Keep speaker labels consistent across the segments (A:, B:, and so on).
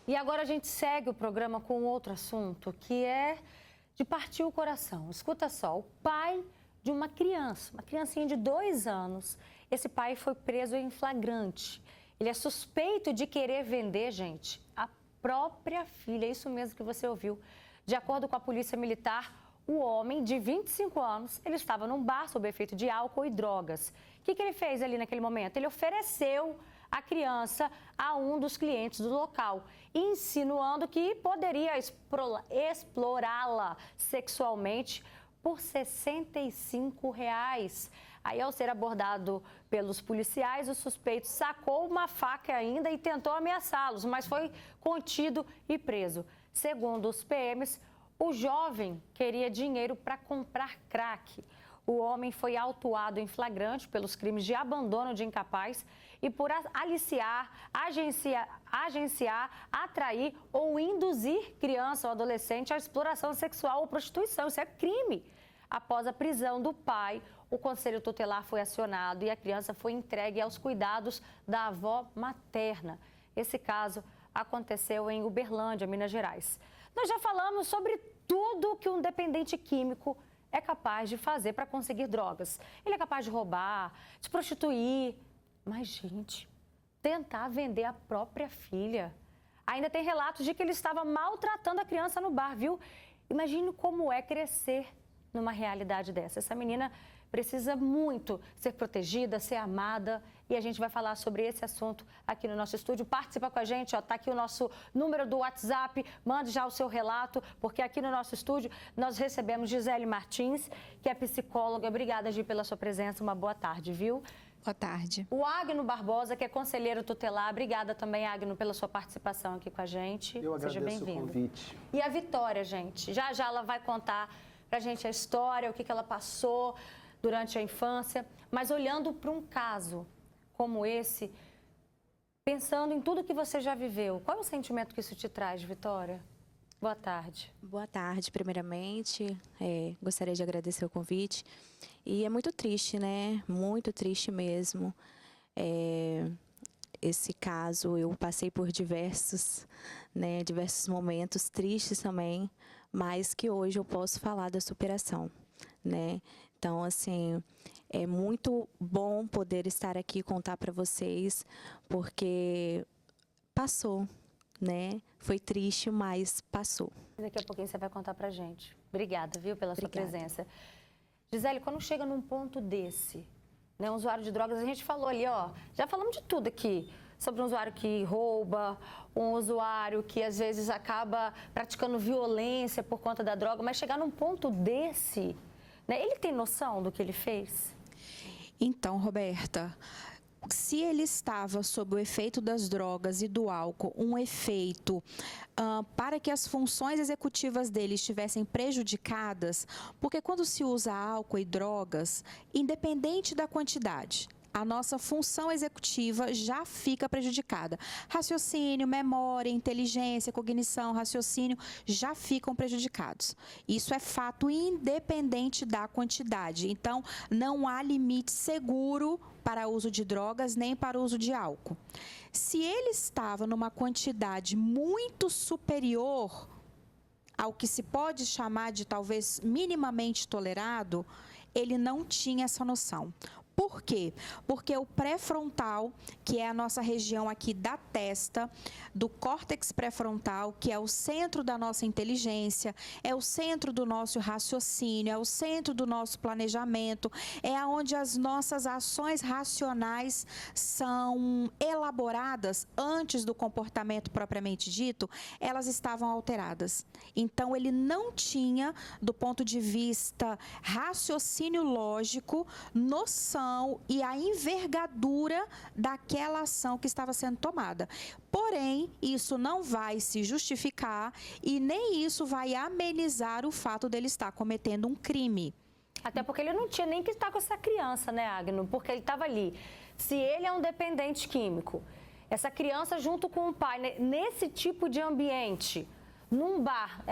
A: E agora a gente segue o programa com outro assunto, que é de partir o coração. Escuta só, o pai de uma criancinha de 2 anos, esse pai foi preso em flagrante. Ele é suspeito de querer vender, gente, a própria filha, é isso mesmo que você ouviu. De acordo com a Polícia Militar, o homem de 25 anos, ele estava num bar sob efeito de álcool e drogas. O que ele fez ali naquele momento? Ele ofereceu a criança a um dos clientes do local, insinuando que poderia explorá-la sexualmente por R$ 65. Aí, ao ser abordado pelos policiais, o suspeito sacou uma faca ainda e tentou ameaçá-los, mas foi contido e preso. Segundo os PMs, o jovem queria dinheiro para comprar crack. O homem foi autuado em flagrante pelos crimes de abandono de incapaz e por aliciar, agenciar, atrair ou induzir criança ou adolescente à exploração sexual ou prostituição. Isso é crime. Após a prisão do pai, o Conselho Tutelar foi acionado e a criança foi entregue aos cuidados da avó materna. Esse caso aconteceu em Uberlândia, Minas Gerais. Nós já falamos sobre tudo que um dependente químico é capaz de fazer para conseguir drogas. Ele é capaz de roubar, de prostituir, mas, gente, tentar vender a própria filha. Ainda tem relatos de que ele estava maltratando a criança no bar, viu? Imagine como é crescer numa realidade dessa. Essa menina precisa muito ser protegida, ser amada, e a gente vai falar sobre esse assunto aqui no nosso estúdio. Participa com a gente, ó, tá aqui o nosso número do WhatsApp, mande já o seu relato, porque aqui no nosso estúdio nós recebemos Gisele Martins, que é psicóloga. Obrigada, Gi, pela sua presença, uma boa tarde, viu?
B: Boa tarde.
A: O Agno Barbosa, que é conselheiro tutelar. Obrigada também, Agno, pela sua participação aqui com a gente.
C: Eu
A: Seja
C: agradeço
A: bem-vindo.
C: o convite.
A: E a Vitória, gente, já ela vai contar pra gente a história, o que ela passou durante a infância, mas olhando para um caso como esse, pensando em tudo que você já viveu, qual é o sentimento que isso te traz, Vitória? Boa tarde.
B: Boa tarde, primeiramente. Gostaria de agradecer o convite. E é muito triste, né? Muito triste mesmo. Esse caso, eu passei por diversos momentos tristes também, mas que hoje eu posso falar da superação, né? Então, assim, é muito bom poder estar aqui e contar para vocês, porque passou, né? Foi triste, mas passou.
A: Daqui a pouquinho você vai contar pra gente. Obrigada, viu, pela sua presença. Gisele, quando chega num ponto desse, né, um usuário de drogas, a gente falou ali, ó, já falamos de tudo aqui, sobre um usuário que rouba, um usuário que às vezes acaba praticando violência por conta da droga, mas chegar num ponto desse, né, ele tem noção do que ele fez?
D: Então, Roberta, se ele estava sob o efeito das drogas e do álcool, um efeito para que as funções executivas dele estivessem prejudicadas, porque quando se usa álcool e drogas, independente da quantidade, a nossa função executiva já fica prejudicada. Raciocínio, memória, inteligência, cognição, raciocínio já ficam prejudicados. Isso é fato independente da quantidade. Então, não há limite seguro para o uso de drogas nem para o uso de álcool. Se ele estava numa quantidade muito superior ao que se pode chamar de talvez minimamente tolerado, ele não tinha essa noção. Por quê? Porque o pré-frontal, que é a nossa região aqui da testa, do córtex pré-frontal, que é o centro da nossa inteligência, é o centro do nosso raciocínio, é o centro do nosso planejamento, é onde as nossas ações racionais são elaboradas antes do comportamento propriamente dito, elas estavam alteradas. Então, ele não tinha, do ponto de vista raciocínio lógico, noção e a envergadura daquela ação que estava sendo tomada. Porém, isso não vai se justificar e nem isso vai amenizar o fato dele estar cometendo um crime.
A: Até porque ele não tinha nem que estar com essa criança, né, Agno? Porque ele estava ali. Se ele é um dependente químico, essa criança junto com o pai, né, nesse tipo de ambiente, num bar,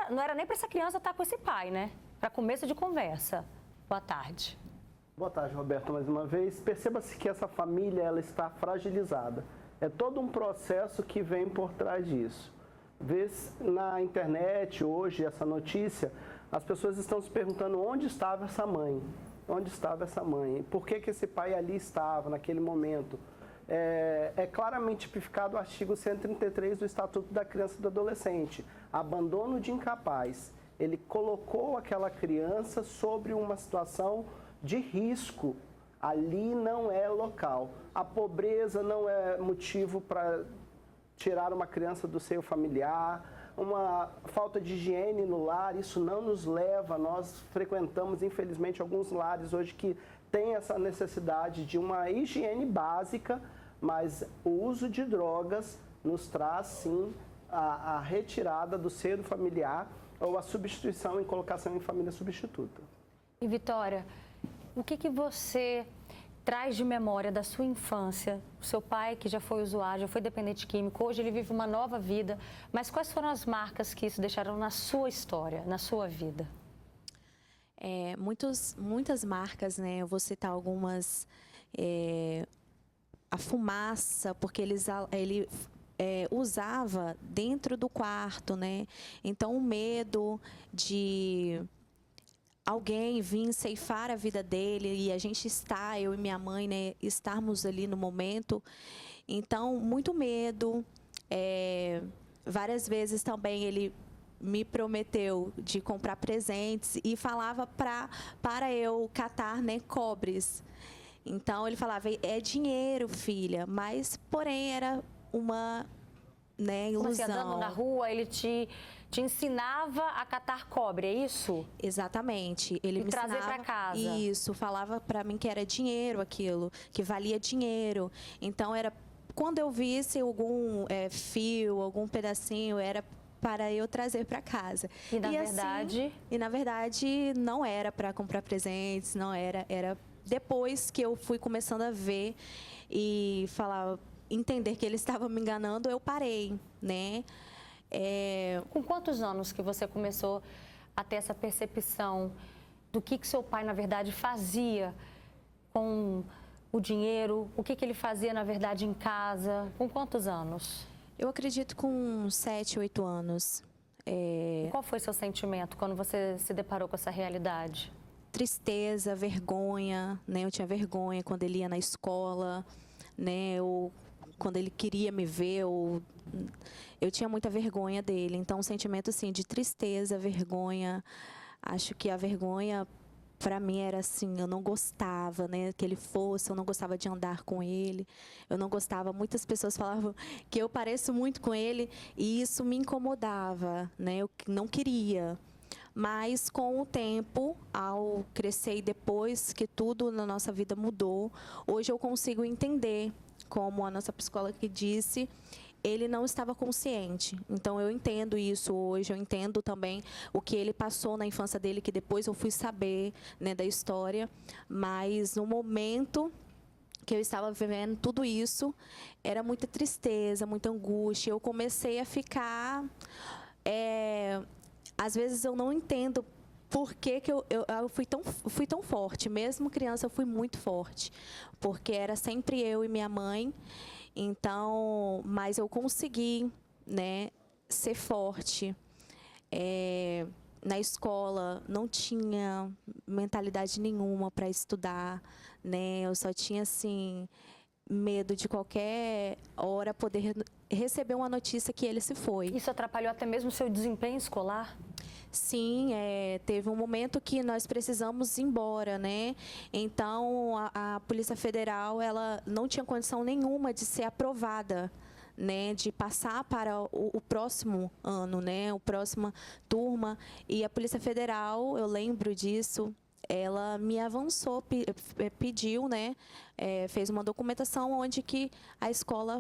A: não era nem para essa criança estar com esse pai, né? Para começo de conversa. Boa tarde.
C: Boa tarde, Roberto, mais uma vez. Perceba-se que essa família ela está fragilizada. É todo um processo que vem por trás disso. Vê na internet hoje essa notícia, as pessoas estão se perguntando onde estava essa mãe, onde estava essa mãe, por que esse pai ali estava naquele momento. É claramente tipificado o artigo 133 do Estatuto da Criança e do Adolescente, abandono de incapaz. Ele colocou aquela criança sobre uma situação de risco. Ali não é local. A pobreza não é motivo para tirar uma criança do seio familiar, uma falta de higiene no lar, isso não nos leva. Nós frequentamos, infelizmente, alguns lares hoje que têm essa necessidade de uma higiene básica, mas o uso de drogas nos traz, sim, a retirada do seio familiar ou a substituição em colocação em família substituta.
A: E Vitória, o que você traz de memória da sua infância? O seu pai, que já foi usuário, já foi dependente químico, hoje ele vive uma nova vida, mas quais foram as marcas que isso deixaram na sua história, na sua vida?
B: Muitas marcas, né? Eu vou citar algumas. A fumaça, porque ele usava dentro do quarto, né? Então, o medo de alguém vir ceifar a vida dele e a gente eu e minha mãe, né, estarmos ali no momento. Então, muito medo. Várias vezes também ele me prometeu de comprar presentes e falava para eu catar, né, cobres. Então, ele falava, é dinheiro, filha, mas, porém, era uma, né, ilusão.
A: Como assim, andando na rua, ele te ensinava a catar cobre, é isso?
B: Exatamente. Ele me
A: trazer
B: ensinava
A: para casa.
B: Isso, falava para mim que era dinheiro aquilo, que valia dinheiro. Então, era quando eu visse algum fio, algum pedacinho, era para eu trazer para casa.
A: E na
B: verdade, não era para comprar presentes, não era depois que eu fui começando a ver e entender que ele estava me enganando, eu parei, né?
A: Com quantos anos que você começou a ter essa percepção do que seu pai, na verdade, fazia com o dinheiro? O que ele fazia, na verdade, em casa? Com quantos anos?
B: Eu acredito com 7, 8 anos.
A: Qual foi seu sentimento quando você se deparou com essa realidade?
B: Tristeza, vergonha, né? Eu tinha vergonha quando ele ia na escola, né? Ou quando ele queria me ver, eu tinha muita vergonha dele. Então, um sentimento assim de tristeza, vergonha. Acho que a vergonha para mim era assim, eu não gostava, né, que ele fosse, eu não gostava de andar com ele, eu não gostava, muitas pessoas falavam que eu pareço muito com ele e isso me incomodava, né, eu não queria. Mas, com o tempo, ao crescer e depois que tudo na nossa vida mudou, hoje eu consigo entender, como a nossa psicóloga que disse, ele não estava consciente. Então, eu entendo isso hoje, eu entendo também o que ele passou na infância dele, que depois eu fui saber, né, da história. Mas, no momento que eu estava vivendo tudo isso, era muita tristeza, muita angústia. Eu comecei a ficar... Às vezes eu não entendo por que eu fui tão forte. Mesmo criança, eu fui muito forte. Porque era sempre eu e minha mãe. Então, mas eu consegui, né, ser forte. Na escola, não tinha mentalidade nenhuma para estudar, né? Eu só tinha, assim, medo de qualquer hora poder receber uma notícia que ele se foi.
A: Isso atrapalhou até mesmo o seu desempenho escolar?
B: Sim, teve um momento que nós precisamos ir embora, né? Então, a Polícia Federal, ela não tinha condição nenhuma de ser aprovada, né? De passar para o próximo ano, né? O próxima turma. E a Polícia Federal, eu lembro disso, ela me avançou, pediu, né? Fez uma documentação onde que a escola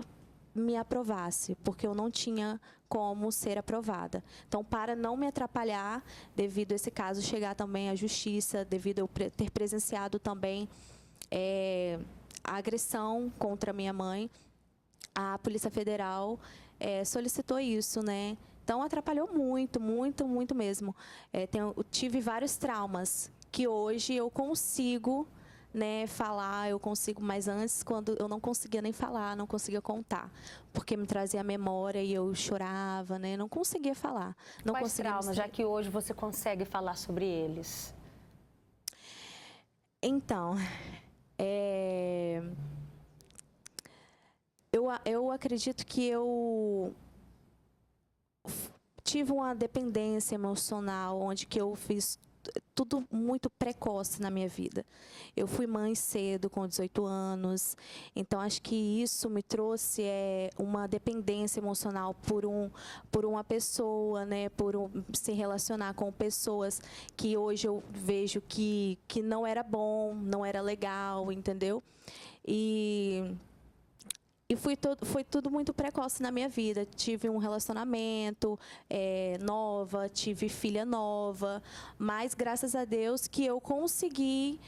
B: me aprovasse, porque eu não tinha como ser aprovada. Então, para não me atrapalhar, devido a esse caso chegar também à justiça, devido a eu ter presenciado também a agressão contra minha mãe, a Polícia Federal solicitou isso, né? Então, atrapalhou muito, muito, muito mesmo. Eu tive vários traumas que hoje eu consigo né, falar, eu consigo, mas antes, quando eu não conseguia nem falar, não conseguia contar, porque me trazia a memória e eu chorava, né, não conseguia falar. Não
A: Quais
B: conseguia
A: traumas, já que hoje você consegue falar sobre eles?
B: Então, eu acredito que eu tive uma dependência emocional, onde que eu fiz tudo muito precoce na minha vida. Eu fui mãe cedo, com 18 anos, então acho que isso me trouxe uma dependência emocional por uma pessoa, né, se relacionar com pessoas que hoje eu vejo que não era bom, não era legal, entendeu? E foi tudo muito precoce na minha vida. Tive um relacionamento nova, tive filha nova, mas graças a Deus que eu consegui,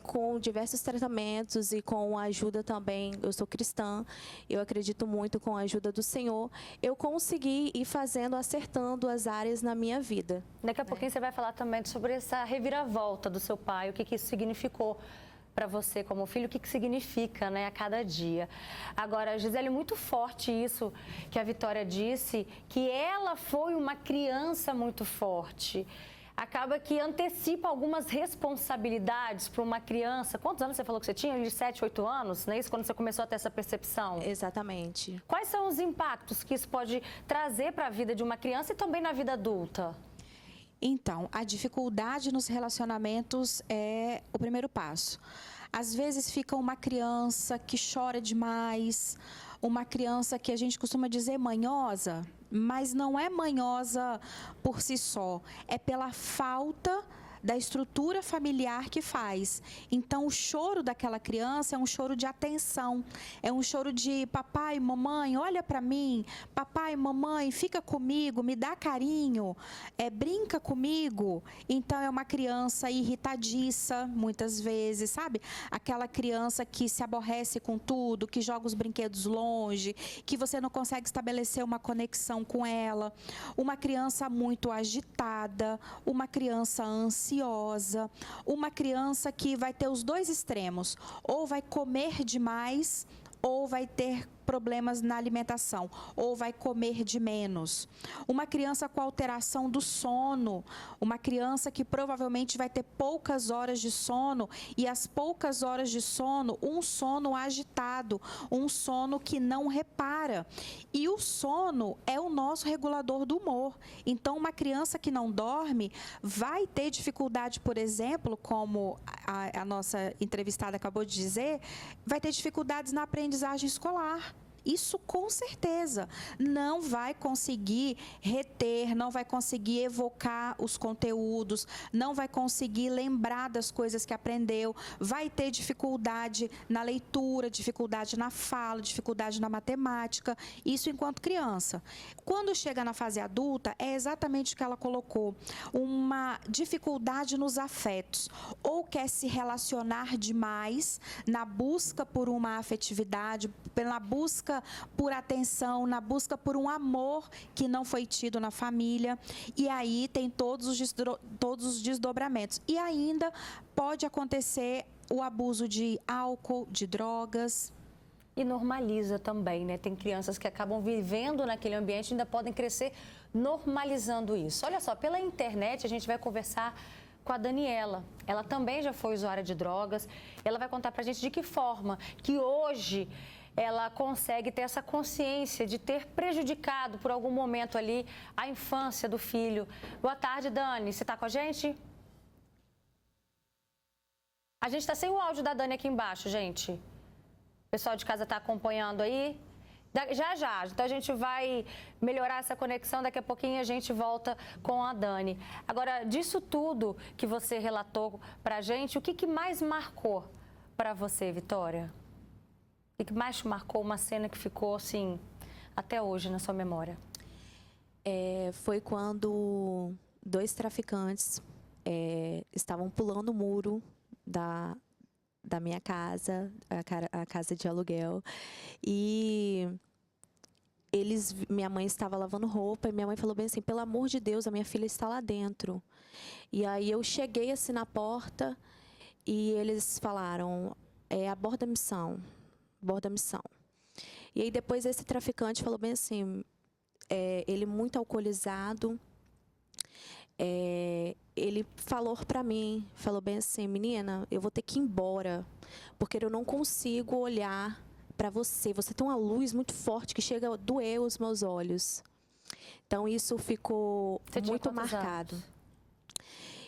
B: com diversos tratamentos e com a ajuda também, eu sou cristã, eu acredito muito com a ajuda do Senhor, eu consegui ir fazendo, acertando as áreas na minha vida.
A: Daqui a pouquinho você vai falar também sobre essa reviravolta do seu pai, o que isso significou para você como filho, o que significa, né, a cada dia. Agora, Gisele, muito forte isso que a Vitória disse, que ela foi uma criança muito forte. Acaba que antecipa algumas responsabilidades para uma criança. Quantos anos você falou que você tinha? De 7, 8 anos, não é isso? Quando você começou a ter essa percepção?
B: Exatamente.
A: Quais são os impactos que isso pode trazer para a vida de uma criança e também na vida adulta?
D: Então, a dificuldade nos relacionamentos é o primeiro passo. Às vezes fica uma criança que chora demais, uma criança que a gente costuma dizer manhosa, mas não é manhosa por si só, é pela falta da estrutura familiar que faz. Então, o choro daquela criança é um choro de atenção, é um choro de papai, mamãe, olha para mim, papai, mamãe, fica comigo, me dá carinho, brinca comigo. Então, é uma criança irritadiça, muitas vezes, sabe? Aquela criança que se aborrece com tudo, que joga os brinquedos longe, que você não consegue estabelecer uma conexão com ela. Uma criança muito agitada, uma criança ansiosa, uma criança que vai ter os dois extremos, ou vai comer demais, ou vai ter problemas na alimentação, ou vai comer de menos. Uma criança com alteração do sono, uma criança que provavelmente vai ter poucas horas de sono, e as poucas horas de sono, um sono agitado, um sono que não repara. E o sono é o nosso regulador do humor. Então, uma criança que não dorme vai ter dificuldade, por exemplo, como a nossa entrevistada acabou de dizer, vai ter dificuldades na aprendizagem escolar. Isso com certeza não vai conseguir reter, não vai conseguir evocar os conteúdos, não vai conseguir lembrar das coisas que aprendeu, vai ter dificuldade na leitura, dificuldade na fala, dificuldade na matemática, isso enquanto criança. Quando chega na fase adulta, é exatamente o que ela colocou, uma dificuldade nos afetos, ou quer se relacionar demais na busca por uma afetividade, pela busca por atenção, na busca por um amor que não foi tido na família, e aí tem todos os desdobramentos. E ainda pode acontecer o abuso de álcool, de drogas.
A: E normaliza também, né? Tem crianças que acabam vivendo naquele ambiente e ainda podem crescer normalizando isso. Olha só, pela internet a gente vai conversar com a Daniela. Ela também já foi usuária de drogas. Ela vai contar pra gente de que forma que hoje ela consegue ter essa consciência de ter prejudicado por algum momento ali a infância do filho. Boa tarde, Dani. Você está com a gente? A gente está sem o áudio da Dani aqui embaixo, gente. O pessoal de casa está acompanhando aí? Já. Então a gente vai melhorar essa conexão. Daqui a pouquinho a gente volta com a Dani. Agora, disso tudo que você relatou para a gente, o que mais marcou para você, Vitória? O que mais te marcou, uma cena que ficou assim, até hoje na sua memória?
B: Foi quando 2 traficantes estavam pulando o muro da minha casa, a casa de aluguel, e minha mãe estava lavando roupa, e minha mãe falou bem assim, pelo amor de Deus, a minha filha está lá dentro. E aí eu cheguei assim na porta, e eles falaram, aborda a missão, aborda a missão. E aí depois esse traficante falou bem assim, ele muito alcoolizado, ele falou para mim, falou bem assim, menina, eu vou ter que ir embora, porque eu não consigo olhar para você. Você tem uma luz muito forte que chega a doer os meus olhos. Então isso ficou muito marcado.
A: Anos?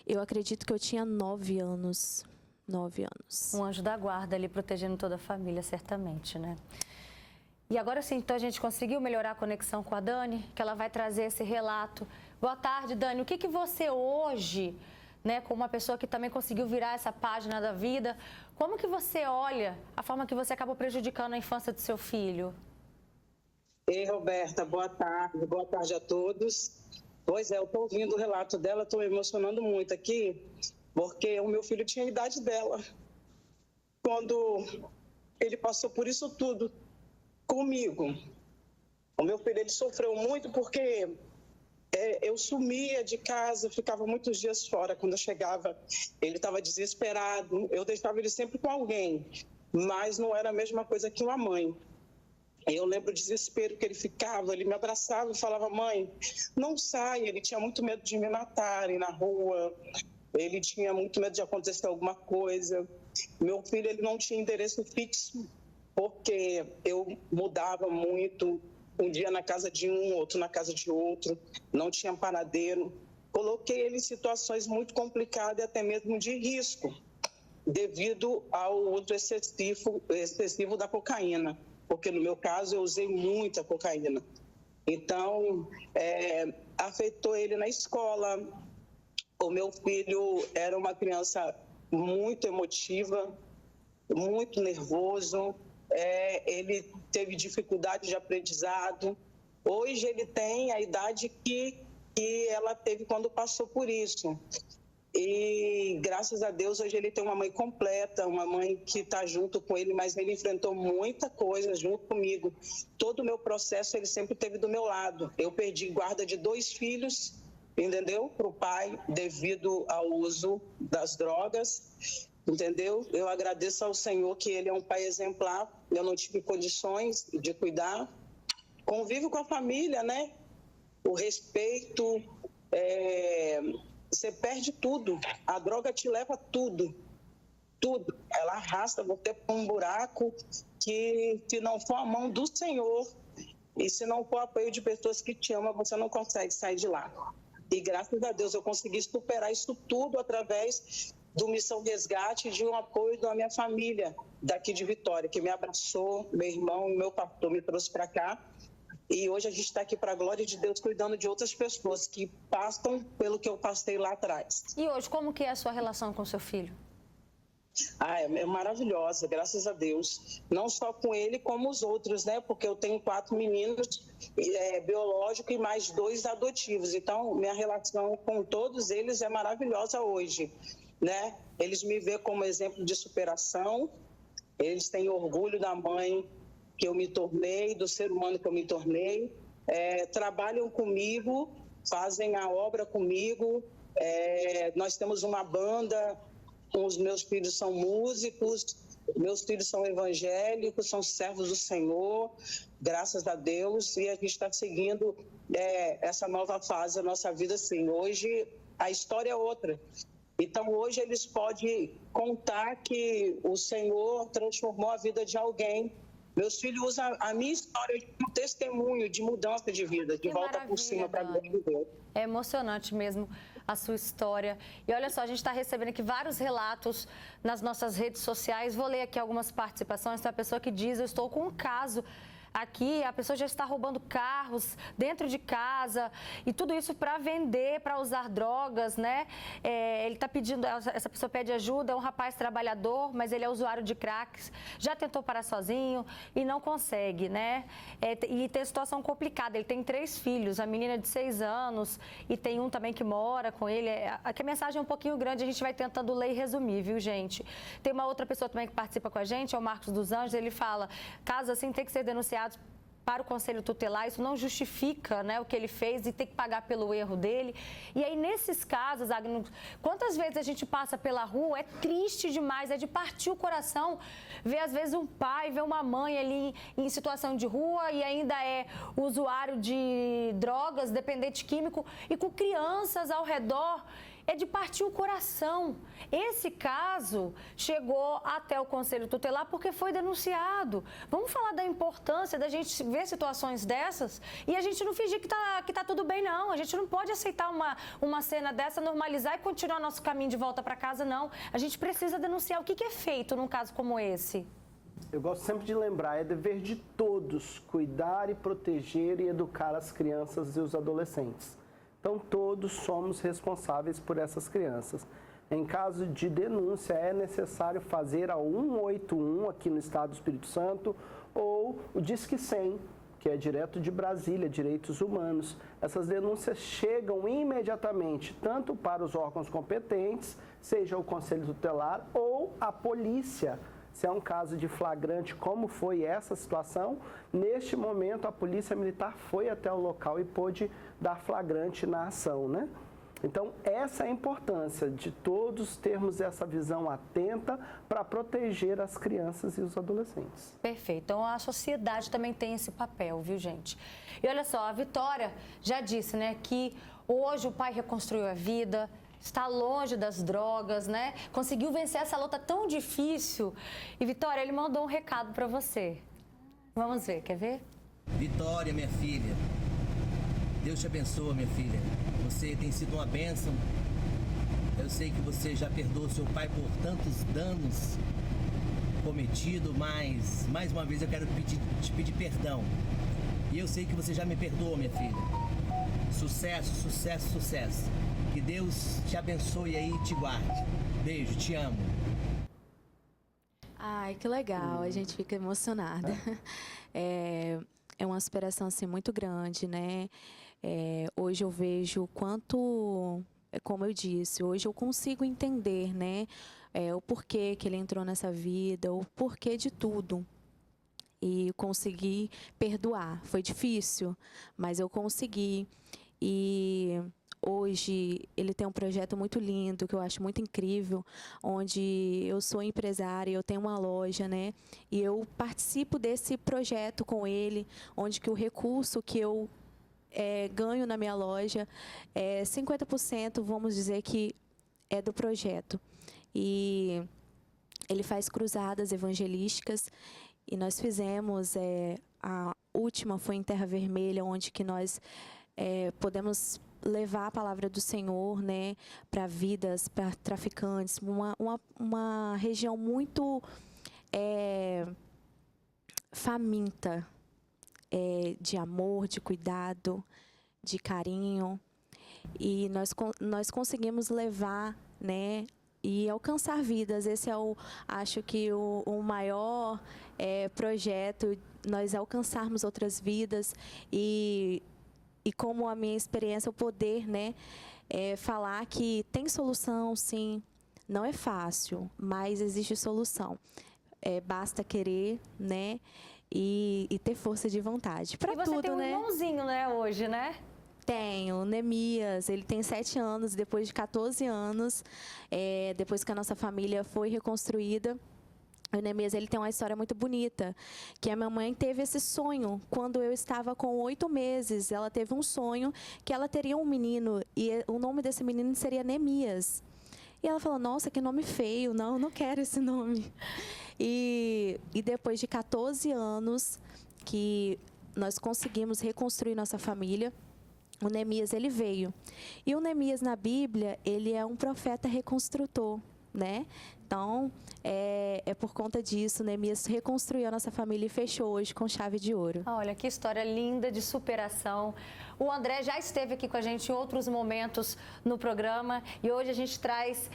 B: Eu acredito que eu tinha 9 anos. 9 anos.
A: Um anjo da guarda ali protegendo toda a família, certamente, né? E agora sim, então a gente conseguiu melhorar a conexão com a Dani, que ela vai trazer esse relato. Boa tarde, Dani. O que você hoje, né, como uma pessoa que também conseguiu virar essa página da vida, como que você olha a forma que você acabou prejudicando a infância do seu filho?
E: Ei, Roberta, boa tarde a todos. Pois é, eu estou ouvindo o relato dela, estou me emocionando muito aqui, porque o meu filho tinha a idade dela. Quando ele passou por isso tudo comigo, o meu filho ele sofreu muito porque eu sumia de casa, ficava muitos dias fora. Quando eu chegava, ele estava desesperado, eu deixava ele sempre com alguém, mas não era a mesma coisa que uma mãe. Eu lembro o desespero que ele ficava, ele me abraçava e falava, mãe, não sai. Ele tinha muito medo de me matarem na rua, ele tinha muito medo de acontecer alguma coisa. Meu filho ele não tinha endereço fixo, porque eu mudava muito, um dia na casa de um, outro na casa de outro, não tinha paradeiro. Coloquei ele em situações muito complicadas e até mesmo de risco, devido ao uso excessivo da cocaína. Porque no meu caso eu usei muita cocaína. Então, afetou ele na escola. O meu filho era uma criança muito emotiva, muito nervoso. Ele teve dificuldade de aprendizado. Hoje ele tem a idade que ela teve quando passou por isso. E graças a Deus hoje ele tem uma mãe completa, uma mãe que está junto com ele, mas ele enfrentou muita coisa junto comigo. Todo o meu processo ele sempre esteve do meu lado. Eu perdi guarda de 2 filhos, entendeu? Para o pai, devido ao uso das drogas, entendeu? Eu agradeço ao Senhor que ele é um pai exemplar. Eu não tive condições de cuidar. Convivo com a família, né? O respeito, você perde tudo, a droga te leva tudo, ela arrasta você para um buraco que se não for a mão do Senhor e se não for o apoio de pessoas que te amam, você não consegue sair de lá. E graças a Deus eu consegui superar isso tudo através do Missão Resgate e de um apoio da minha família daqui de Vitória, que me abraçou, meu irmão, meu pastor me trouxe para cá. E hoje a gente está aqui para a glória de Deus, cuidando de outras pessoas que passam pelo que eu passei lá atrás.
A: E hoje, como que é a sua relação com seu filho?
E: É maravilhosa, graças a Deus. Não só com ele, como os outros, né? Porque eu tenho 4 meninos biológicos e mais 2 adotivos. Então, minha relação com todos eles é maravilhosa hoje, né? Eles me veem como exemplo de superação, eles têm orgulho da mãe que eu me tornei, do ser humano que eu me tornei, trabalham comigo, fazem a obra comigo, nós temos uma banda, os meus filhos são músicos, meus filhos são evangélicos, são servos do Senhor, graças a Deus, e a gente está seguindo essa nova fase da nossa vida, assim. Hoje a história é outra. Então, hoje eles podem contar que o Senhor transformou a vida de alguém. Meus filhos usam a minha história como testemunho de mudança de vida, de volta por cima para Deus de Deus.
A: É emocionante mesmo a sua história. E olha só, a gente está recebendo aqui vários relatos nas nossas redes sociais. Vou ler aqui algumas participações. Tem uma pessoa que diz, eu estou com um caso aqui, a pessoa já está roubando carros dentro de casa e tudo isso para vender, para usar drogas, né? Ele está pedindo, essa pessoa pede ajuda, é um rapaz trabalhador, mas ele é usuário de cracks, já tentou parar sozinho e não consegue, né? E tem situação complicada, ele tem 3 filhos, a menina de 6 anos e tem um também que mora com ele. Aqui a mensagem é um pouquinho grande, a gente vai tentando ler e resumir, viu, gente? Tem uma outra pessoa também que participa com a gente, é o Marcos dos Anjos, ele fala, casos assim tem que ser denunciados para o Conselho Tutelar, isso não justifica, né, o que ele fez e ter que pagar pelo erro dele. E aí, nesses casos, Agno, quantas vezes a gente passa pela rua, é triste demais, é de partir o coração ver, às vezes, um pai, ver uma mãe ali em situação de rua e ainda é usuário de drogas, dependente químico, e com crianças ao redor. É de partir o coração. Esse caso chegou até o Conselho Tutelar porque foi denunciado. Vamos falar da importância da gente ver situações dessas e a gente não fingir que tá tudo bem, não. A gente não pode aceitar uma cena dessa, normalizar e continuar nosso caminho de volta para casa, não. A gente precisa denunciar o que é feito num caso como esse.
C: Eu gosto sempre de lembrar, é dever de todos cuidar e proteger e educar as crianças e os adolescentes. Então, todos somos responsáveis por essas crianças. Em caso de denúncia, é necessário fazer a 181 aqui no Estado do Espírito Santo ou o Disque 100, que é direto de Brasília, Direitos Humanos. Essas denúncias chegam imediatamente tanto para os órgãos competentes, seja o Conselho Tutelar ou a polícia. Se é um caso de flagrante, como foi essa situação, neste momento a Polícia Militar foi até o local e pôde dar flagrante na ação, né? Então, essa é a importância de todos termos essa visão atenta para proteger as crianças e os adolescentes.
A: Perfeito. Então, a sociedade também tem esse papel, viu, gente? E olha só, a Vitória já disse, né, que hoje o pai reconstruiu a vida, está longe das drogas, né? Conseguiu vencer essa luta tão difícil. E, Vitória, ele mandou um recado para você. Vamos ver, quer ver?
F: Vitória, minha filha, Deus te abençoe, minha filha. Você tem sido uma bênção. Eu sei que você já perdoou seu pai por tantos danos cometidos, mas, mais uma vez, eu quero te pedir perdão. E eu sei que você já me perdoou, minha filha. Sucesso, sucesso, sucesso. Que Deus te abençoe aí e te guarde. Beijo, te amo.
B: Ai, que legal, a gente fica emocionada. É uma aspiração, assim, muito grande, né? Hoje eu vejo o quanto, como eu disse, hoje eu consigo entender, né? O porquê que ele entrou nessa vida, o porquê de tudo. E consegui perdoar. Foi difícil, mas eu consegui. E hoje ele tem um projeto muito lindo, que eu acho muito incrível, onde eu sou empresária, eu tenho uma loja, né? E eu participo desse projeto com ele, onde que o recurso que eu ganho na minha loja, 50%, vamos dizer que é do projeto. E ele faz cruzadas evangelísticas e nós fizemos, a última foi em Terra Vermelha, onde que nós podemos levar a palavra do Senhor, né, para vidas, para traficantes, uma região muito faminta de amor, de cuidado, de carinho, e nós conseguimos levar, né, e alcançar vidas. Esse é acho que o maior projeto, nós alcançarmos outras vidas e como a minha experiência, o poder, né, falar que tem solução, sim. Não é fácil, mas existe solução. Basta querer, né, e ter força de vontade. Para tudo, né?
A: E você tem um irmãozinho, né, hoje, né?
B: Tenho, Neemias, ele tem 7 anos, depois de 14 anos, depois que a nossa família foi reconstruída. O Neemias, ele tem uma história muito bonita, que a minha mãe teve esse sonho quando eu estava com 8 meses. Ela teve um sonho que ela teria um menino e o nome desse menino seria Neemias. E ela falou, nossa, que nome feio, não quero esse nome. E depois de 14 anos que nós conseguimos reconstruir nossa família, o Neemias, ele veio. E o Neemias, na Bíblia, ele é um profeta reconstrutor, né? Então, é por conta disso, Neemias reconstruiu a nossa família e fechou hoje com chave de ouro.
A: Olha, que história linda de superação. O André já esteve aqui com a gente em outros momentos no programa e hoje a gente traz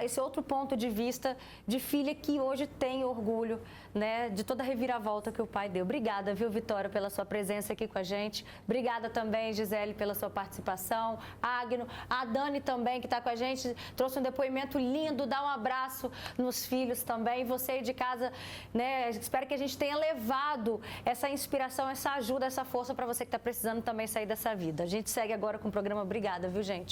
A: esse outro ponto de vista de filha que hoje tem orgulho, né, de toda a reviravolta que o pai deu. Obrigada, viu, Vitória, pela sua presença aqui com a gente. Obrigada também, Gisele, pela sua participação. Agno, a Dani também, que está com a gente, trouxe um depoimento lindo. Dá um abraço traço nos filhos também. Você aí de casa, né? Espero que a gente tenha levado essa inspiração, essa ajuda, essa força para você que está precisando também sair dessa vida. A gente segue agora com o programa. Obrigada, viu, gente?